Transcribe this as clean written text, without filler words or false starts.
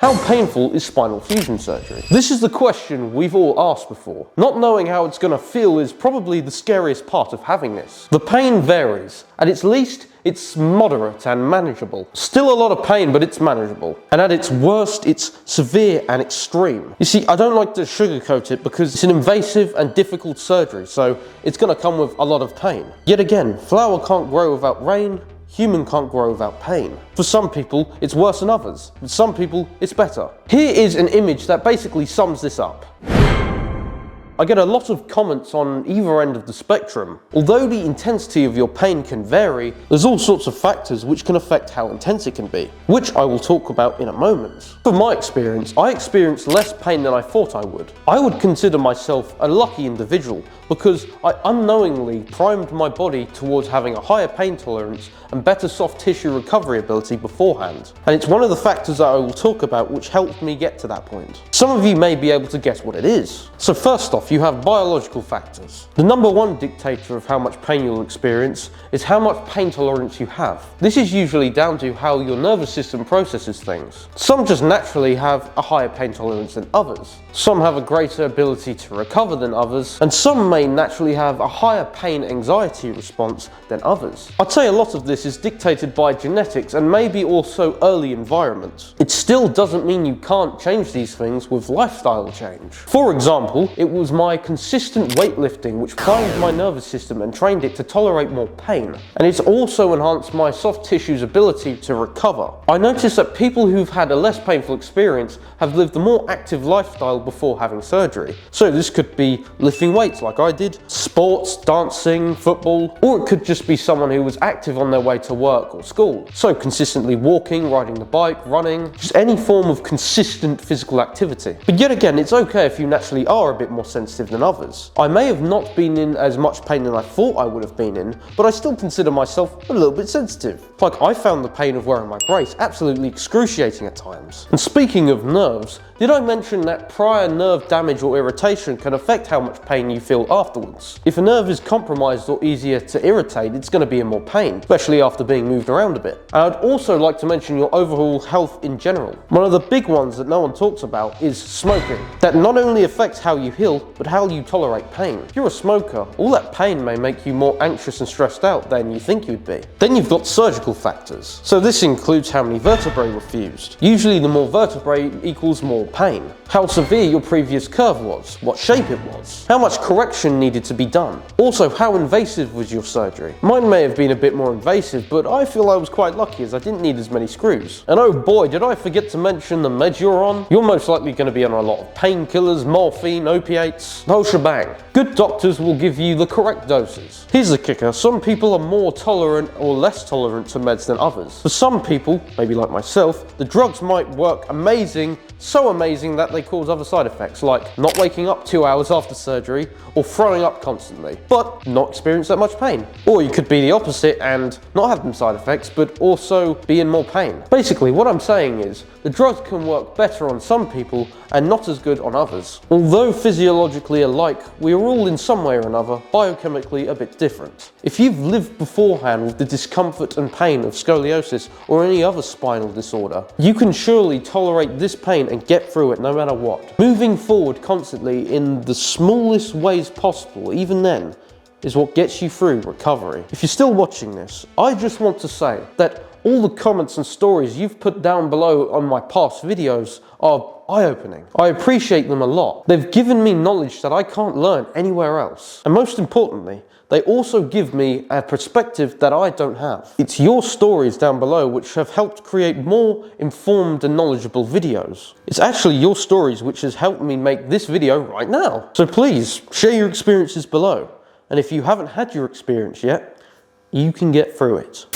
How painful is spinal fusion surgery? This is the question we've all asked before. Not knowing how it's going to feel is probably the scariest part of having this. The pain varies. At its least, it's moderate and manageable. Still a lot of pain, but it's manageable. And at its worst, it's severe and extreme. You see, I don't like to sugarcoat it because it's an invasive and difficult surgery, so it's going to come with a lot of pain. Yet again, flower can't grow without rain. Human can't grow without pain. For some people, it's worse than others. For some people, it's better. Here is an image that basically sums this up. I get a lot of comments on either end of the spectrum. Although the intensity of your pain can vary, there's all sorts of factors which can affect how intense it can be, which I will talk about in a moment. From my experience, I experienced less pain than I thought I would. I would consider myself a lucky individual because I unknowingly primed my body towards having a higher pain tolerance and better soft tissue recovery ability beforehand. And it's one of the factors that I will talk about which helped me get to that point. Some of you may be able to guess what it is. So first off, you have biological factors. The number one dictator of how much pain you'll experience is how much pain tolerance you have. This is usually down to how your nervous system processes things. Some just naturally have a higher pain tolerance than others. Some have a greater ability to recover than others, and some may naturally have a higher pain anxiety response than others. I'd say a lot of this is dictated by genetics and maybe also early environment. It still doesn't mean you can't change these things with lifestyle change. For example, it was my consistent weightlifting which primed my nervous system and trained it to tolerate more pain, and it's also enhanced my soft tissue's ability to recover. I noticed that people who've had a less painful experience have lived a more active lifestyle before having surgery. So this could be lifting weights like I did, sports, dancing, football, or it could just be someone who was active on their way to work or school. So consistently walking, riding the bike, running, just any form of consistent physical activity. But yet again, it's okay if you naturally are a bit more sensitive than others. I may have not been in as much pain than I thought I would have been in, but I still consider myself a little bit sensitive. Like, I found the pain of wearing my brace absolutely excruciating at times. And speaking of nerves, did I mention that prior nerve damage or irritation can affect how much pain you feel afterwards? If a nerve is compromised or easier to irritate, it's going to be in more pain, especially after being moved around a bit. And I'd also like to mention your overall health in general. One of the big ones that no one talks about is smoking. That not only affects how you heal, but how you tolerate pain. If you're a smoker, all that pain may make you more anxious and stressed out than you think you'd be. Then you've got surgical factors. So this includes how many vertebrae were fused. Usually the more vertebrae equals more pain. How severe your previous curve was, what shape it was, how much correction needed to be done. Also, how invasive was your surgery? Mine may have been a bit more invasive, but I feel I was quite lucky as I didn't need as many screws. And oh boy, did I forget to mention the meds you're on. You're most likely going to be on a lot of painkillers, morphine, opiates, the whole shebang. Good doctors will give you the correct doses. Here's the kicker, some people are more tolerant or less tolerant to meds than others. For some people, maybe like myself, the drugs might work amazing, so amazing that they cause other side effects, like not waking up 2 hours after surgery or throwing up constantly, but not experience that much pain. Or you could be the opposite and not have them side effects, but also be in more pain. Basically, what I'm saying is, the drugs can work better on some people and not as good on others. Although physiologically alike, we are all in some way or another biochemically a bit different. If you've lived beforehand with the discomfort and pain of scoliosis or any other spinal disorder, you can surely tolerate this pain and get through it no matter what. Moving forward constantly in the smallest ways possible, even then, is what gets you through recovery. If you're still watching this, I just want to say that all the comments and stories you've put down below on my past videos are eye-opening. I appreciate them a lot. They've given me knowledge that I can't learn anywhere else. And most importantly, they also give me a perspective that I don't have. It's your stories down below which have helped create more informed and knowledgeable videos. It's actually your stories which has helped me make this video right now. So please, share your experiences below. And if you haven't had your experience yet, you can get through it.